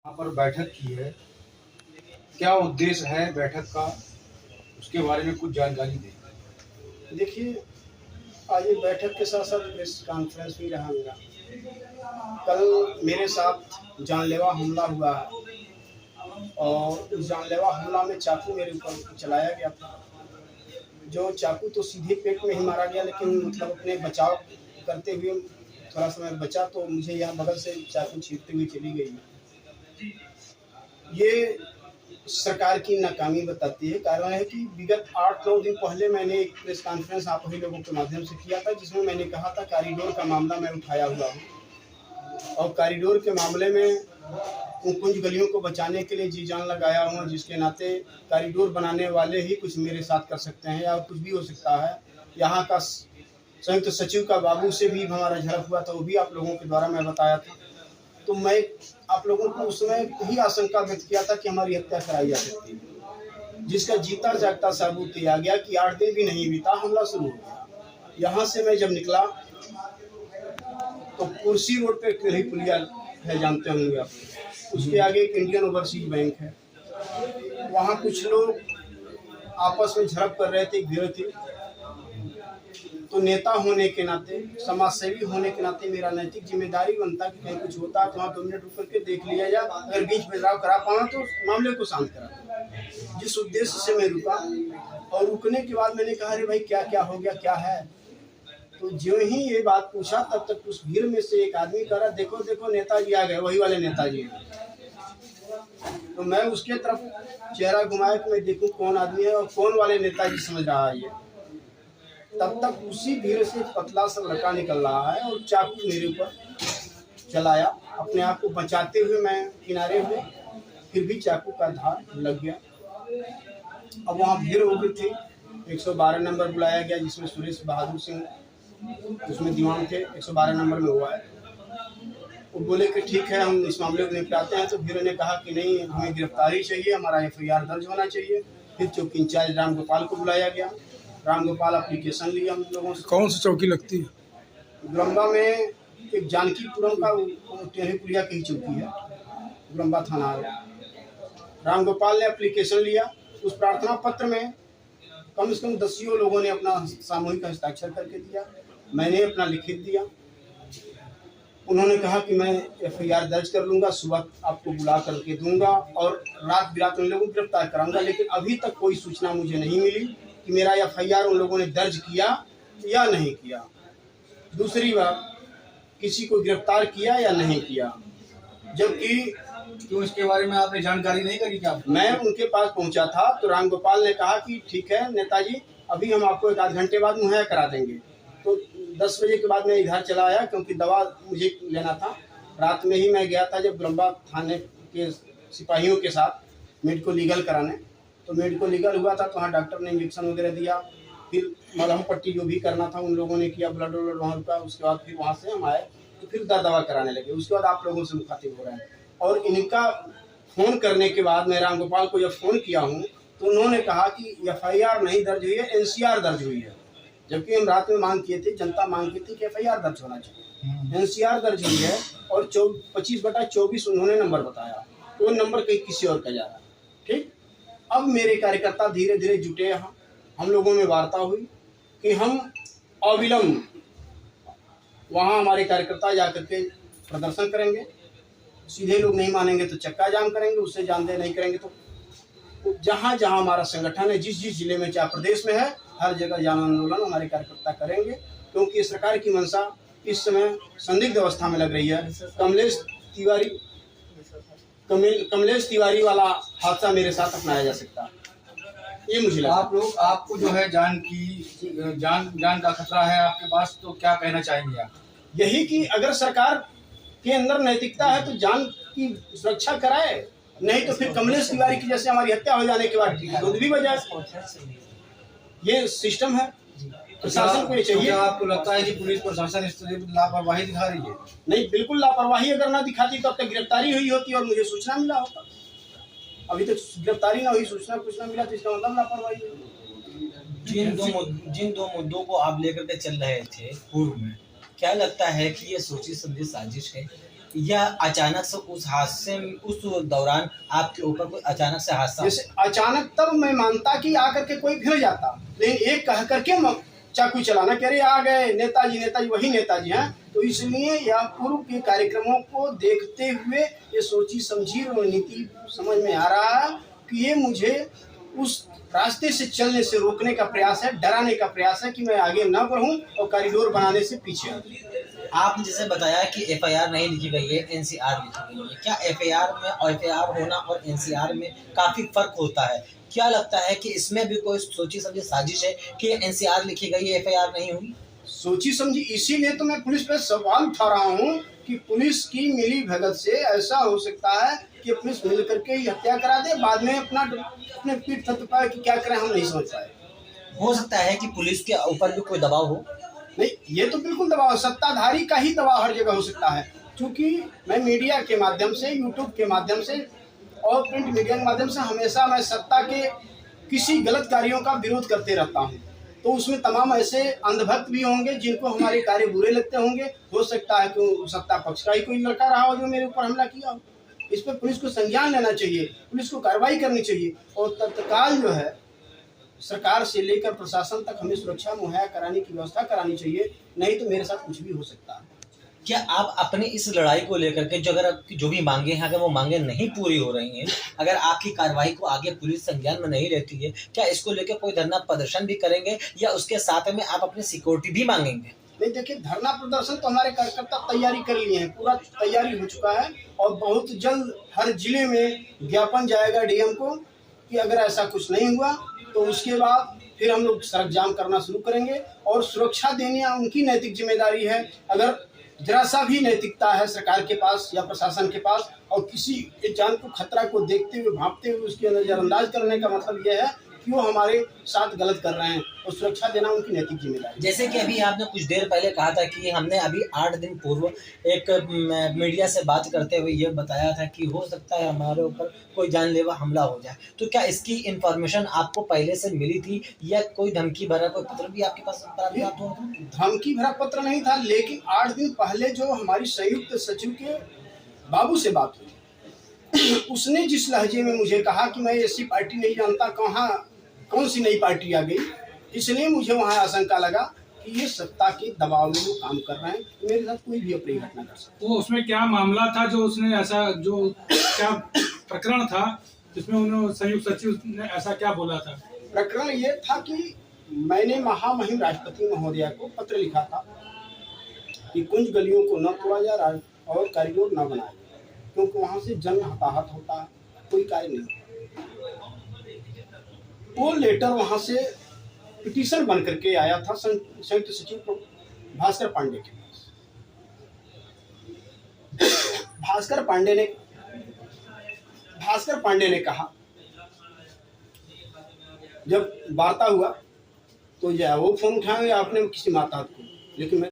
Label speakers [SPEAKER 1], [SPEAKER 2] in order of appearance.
[SPEAKER 1] यहाँ पर बैठक की है, क्या उद्देश्य है बैठक का, उसके बारे में कुछ जानकारी दें।
[SPEAKER 2] देखिए, आज ये बैठक के साथ साथ प्रेस कॉन्फ्रेंस भी रहा मेरा। कल मेरे साथ जानलेवा हमला हुआ है और उस जानलेवा हमला में चाकू मेरे ऊपर चलाया गया था। जो चाकू तो सीधे पेट में ही मारा गया, लेकिन मतलब अपने बचाव करते हुए थोड़ा समय बचा तो मुझे यहाँ बगल से चाकू छींटते हुए चली गई। ये सरकार की नाकामी बताती है। कारण है कि विगत 8-9 दिन पहले मैंने एक प्रेस कॉन्फ्रेंस आप ही लोगों के माध्यम से किया था, जिसमें मैंने कहा था कॉरिडोर का मामला मैं उठाया हुआ हूँ और कॉरिडोर के मामले में कुछ गलियों को बचाने के लिए जी जान लगाया हूँ, जिसके नाते कॉरिडोर बनाने वाले ही कुछ मेरे साथ कर सकते हैं या कुछ भी हो सकता है। यहाँ का संयुक्त सचिव का बाबू से भी हमारा झड़प हुआ था, वो भी आप लोगों के द्वारा मैं बताया था। तो मैं आप लोगों को उस समय ही आशंका व्यक्त किया था कि हमारी हत्या कराई जा सकती है, जिसका जीता जागता सबूत आ गया कि 8 दिन भी नहीं बीता हमला शुरू हो गया। यहाँ से मैं जब निकला तो कुर्सी रोड पे कहीं पुलिया है, जानते होंगे आप, उसके आगे एक इंडियन ओवरसीज बैंक है। वहाँ कुछ लोग आपस में झड़प कर रहे थे, गिरे थे। तो नेता होने के नाते, समाज सेवी होने के नाते मेरा नैतिक जिम्मेदारी बनता कि कहीं कुछ होता है तो वहाँ 2 मिनट रुक करके देख लिया जाए, अगर बीच बदलाव करा पाना तो मामले को शांत करा। जिस उद्देश्य से मैं रुका और रुकने के बाद मैंने कहा अरे भाई क्या क्या हो गया, क्या है। तो जो ही ये बात पूछा तब तक उस भीड़ में से एक आदमी कह रहा देखो देखो नेताजी आ गए, वही वाले नेताजी हैं। तो मैं उसके तरफ चेहरा घुमाया कि मैं देखूं कौन आदमी है और कौन वाले नेताजी समझ रहा है ये। तब तक उसी भीड़ से पतला सा लड़का निकल रहा है और चाकू मेरे ऊपर चलाया। अपने आप को बचाते हुए मैं किनारे हुए, फिर भी चाकू का धार लग गया। अब वहाँ भीड़ हो गई थी, 112 नंबर बुलाया गया, जिसमें सुरेश बहादुर सिंह उसमें दीवान थे, 112 नंबर में हुआ है। वो बोले कि ठीक है हम इस मामले को निपटाते हैं। तो भीड़ ने कहा कि नहीं, हमें गिरफ्तारी चाहिए, हमारा FIR दर्ज होना चाहिए। फिर चौकी इंचार्ज राम गोपाल को बुलाया गया। राम गोपाल एप्लीकेशन लिया हम लोगों से।
[SPEAKER 3] कौन सी चौकी लगती है?
[SPEAKER 2] गुरम्बा में एक जानकीपुरम का टेढ़ी पुलिया की चौकी है, गुरम्बा थाना है। राम गोपाल ने एप्लीकेशन लिया। उस प्रार्थना पत्र में कम से कम 10 लोगों ने अपना सामूहिक हस्ताक्षर करके दिया, मैंने अपना लिखित दिया। उन्होंने कहा कि मैं FIR दर्ज कर लूँगा, सुबह आपको बुला करके दूंगा और रात बिरात उन लोगों को गिरफ्तार कराऊंगा। लेकिन अभी तक कोई सूचना मुझे नहीं मिली कि मेरा FIR उन लोगों ने दर्ज किया या नहीं किया। दूसरी बात, किसी को गिरफ्तार किया या नहीं किया, जबकि
[SPEAKER 1] तो इसके बारे में आपने जानकारी नहीं करी क्या?
[SPEAKER 2] मैं उनके पास पहुंचा था तो राम गोपाल ने कहा कि ठीक है नेताजी, अभी हम आपको 1 आध घंटे बाद मुहैया करा देंगे। तो 10 बजे के बाद मैं इधर चला आया, क्योंकि दवा मुझे लेना था। रात में ही मैं गया था जब गुरम्बा थाने के सिपाहियों के साथ मेडिको लीगल कराने। तो मेडिको लीगल हुआ था तो वहाँ डॉक्टर ने इंजेक्शन वगैरह दिया, फिर मलहम पट्टी जो भी करना था उन लोगों ने किया, ब्लड वहाँ रुका। उसके बाद फिर वहाँ से हम आए तो फिर दवा कराने लगे। उसके बाद आप लोगों से मुखातिब हो रहे हैं। और इनका फ़ोन करने के बाद मैं राम गोपाल को जब फ़ोन किया हूँ तो उन्होंने कहा कि FIR नहीं दर्ज हुई है, NCR दर्ज हुई है। जबकि हम रात में मांग किए थे, जनता मांग की थी कि FIR दर्ज होना चाहिए। NCR दर्ज हुई है और 25/24 उन्होंने नंबर बताया, तो वो नंबर कहीं किसी और का जा रहा है। ठीक, अब मेरे कार्यकर्ता धीरे धीरे जुटे यहाँ। हम लोगों में वार्ता हुई कि हम अविलंब वहाँ हमारे कार्यकर्ता जाकर के प्रदर्शन करेंगे। सीधे लोग नहीं मानेंगे तो चक्का जाम करेंगे, उससे जानते नहीं करेंगे तो जहाँ जहाँ हमारा संगठन है, जिस जिस जिले में चाहे प्रदेश में है, हर जगह जन आंदोलन हमारे कार्यकर्ता करेंगे। क्योंकि सरकार की मंशा इस समय संदिग्ध अवस्था में लग रही है। कमलेश तिवारी वाला हादसा मेरे साथ अपनाया जा सकता है, ये मुझे लगा।
[SPEAKER 1] आपको जो है जान का खतरा है आपके पास, तो क्या कहना चाहेंगे आप?
[SPEAKER 2] यही कि अगर सरकार के अंदर नैतिकता है तो जान की सुरक्षा कराए, नहीं तो फिर कमलेश तिवारी की जैसे हमारी हत्या हो जाने के बाद दूध भी बजाए। ये सिस्टम है, प्रशासन को ये चाहिए।
[SPEAKER 1] क्या आपको लगता है कि पुलिस प्रशासन इस तरह लापरवाही दिखा रही है?
[SPEAKER 2] नहीं, बिल्कुल लापरवाही अगर ना दिखाती तो अब तक गिरफ्तारी हुई होती और मुझे सूचना मिला होता। अभी तक गिरफ्तारी ना हुई, सूचना कुछ ना मिला, तो इसका मतलब लापरवाही है।
[SPEAKER 4] जिन दो मुद्दों को आप लेकर के चल रहे थे पूर्व में, क्या लगता है कि ये सोची समझी साजिश है?
[SPEAKER 3] या अचानक से उस हादसे में, उस दौरान आपके ऊपर कोई अचानक से हादसा?
[SPEAKER 2] जैसे अचानक तब मैं मानता कि आकर के कोई भिड़ जाता, लेकिन एक कह करके चाकू चलाना कि अरे आ गए नेताजी, नेताजी वही नेताजी हैं। तो इसलिए यह पूर्व के कार्यक्रमों को देखते हुए ये सोची समझी रणनीति समझ में आ रहा है कि ये मुझे उस रास्ते से चलने से रोकने का प्रयास है, डराने का प्रयास है कि मैं आगे न बढ़ूं और कॉरिडोर बनाने से पीछे हटूं।
[SPEAKER 3] आपने जैसे बताया कि एफआईआर नहीं लिखी गई है, एनसीआर लिखी गई है। क्या एफआईआर में और एफआईआर होना और एनसीआर में काफी फर्क होता है? क्या लगता है कि इसमें भी कोई सोची समझी साजिश है कि एनसीआर लिखी गई है, एफआईआर नहीं हुई?
[SPEAKER 2] सोची समझी, इसीलिए तो मैं पुलिस पे सवाल उठा रहा हूँ कि पुलिस की मिली भगत से ऐसा हो सकता है कि पुलिस मिल करके ही हत्या करा दे, बाद में अपने पीठ थपथपाए कि क्या करें, हम नहीं समझ पाए।
[SPEAKER 3] हो सकता है कि पुलिस के ऊपर भी कोई दबाव हो?
[SPEAKER 2] नहीं, ये तो बिल्कुल दबाव, सत्ताधारी का ही दबाव हर जगह हो सकता है। क्योंकि मैं मीडिया के माध्यम से, यूट्यूब के माध्यम से और प्रिंट मीडिया के माध्यम से हमेशा मैं सत्ता के किसी गलत कार्यों का विरोध करते रहता हूँ। तो उसमें तमाम ऐसे अंधभक्त भी होंगे जिनको हमारे कार्य बुरे लगते होंगे। हो सकता है कि सत्ता पक्ष का ही कोई लड़का रहा हो जो मेरे ऊपर हमला किया हो। इस पर पुलिस को संज्ञान लेना चाहिए, पुलिस को कार्रवाई करनी चाहिए और तत्काल जो है सरकार से लेकर प्रशासन तक हमें सुरक्षा मुहैया कराने की व्यवस्था करानी चाहिए, नहीं तो मेरे साथ कुछ भी हो सकता है।
[SPEAKER 3] क्या आप अपनी इस लड़ाई को लेकर के जो अगर आपकी जो भी मांगे हैं, अगर वो मांगे नहीं पूरी हो रही हैं, अगर आपकी कार्रवाई को आगे पुलिस संज्ञान में नहीं लेती है, क्या इसको लेकर कोई धरना प्रदर्शन भी करेंगे या उसके साथ में आप अपनी सिक्योरिटी भी मांगेंगे?
[SPEAKER 2] नहीं, देखिए, धरना प्रदर्शन तो हमारे कार्यकर्ता तैयारी कर लिए हैं, पूरा तैयारी हो चुका है और बहुत जल्द हर जिले में ज्ञापन जाएगा डीएम को कि अगर ऐसा कुछ नहीं हुआ तो उसके बाद फिर हम लोग सड़क जाम करना शुरू करेंगे। और सुरक्षा देनी उनकी नैतिक जिम्मेदारी है। अगर जरा सा भी नैतिकता है सरकार के पास या प्रशासन के पास और किसी जान को खतरा को देखते हुए, भांपते हुए उसके नजरअंदाज करने का मतलब यह है कि वो हमारे साथ गलत कर रहे हैं और सुरक्षा देना उनकी नैतिक जिम्मेदारी।
[SPEAKER 3] जैसे कि अभी आपने कुछ देर पहले कहा था कि हमने अभी 8 दिन पूर्व एक मीडिया से बात करते हुए ये बताया था कि हो सकता है हमारे ऊपर कोई जानलेवा हमला हो जाए। तो क्या इसकी इंफॉर्मेशन आपको पहले से मिली थी या कोई धमकी भरा कोई पत्र भी आपके पास प्राप्त हुआ था?
[SPEAKER 2] धमकी भरा पत्र नहीं था, लेकिन 8 दिन पहले जो हमारी संयुक्त सचिव के बाबू से बात हुई उसने जिस लहजे में मुझे कहा कि मैं ऐसी पार्टी नहीं जानता, कौन सी नई पार्टी आ गई, इसलिए मुझे वहाँ आशंका लगा कि ये सत्ता के दबाव में वो काम कर रहे हैं, मेरे साथ कोई भी अप्रिय घटना कर सकता।
[SPEAKER 4] वो उसमें क्या मामला था जो उसने ऐसा, जो क्या प्रकरण था जिसमें उन्होंने संयुक्त सचिव ने ऐसा क्या बोला था?
[SPEAKER 2] प्रकरण ये था कि मैंने महामहिम राष्ट्रपति महोदया को पत्र लिखा था कि कुंज गलियों को न तोड़ा जाए और कॉरिडोर न बनाया, क्योंकि वहाँ से जन हताहत होता है, कोई कार्य नहीं होता। वो लेटर वहाँ से पिटीशन बन करके आया था संयुक्त सचिव भास्कर पांडे के पास। भास्कर पांडे ने कहा, जब वार्ता हुआ तो या वो फोन उठाए या आपने किसी माता को, लेकिन मैं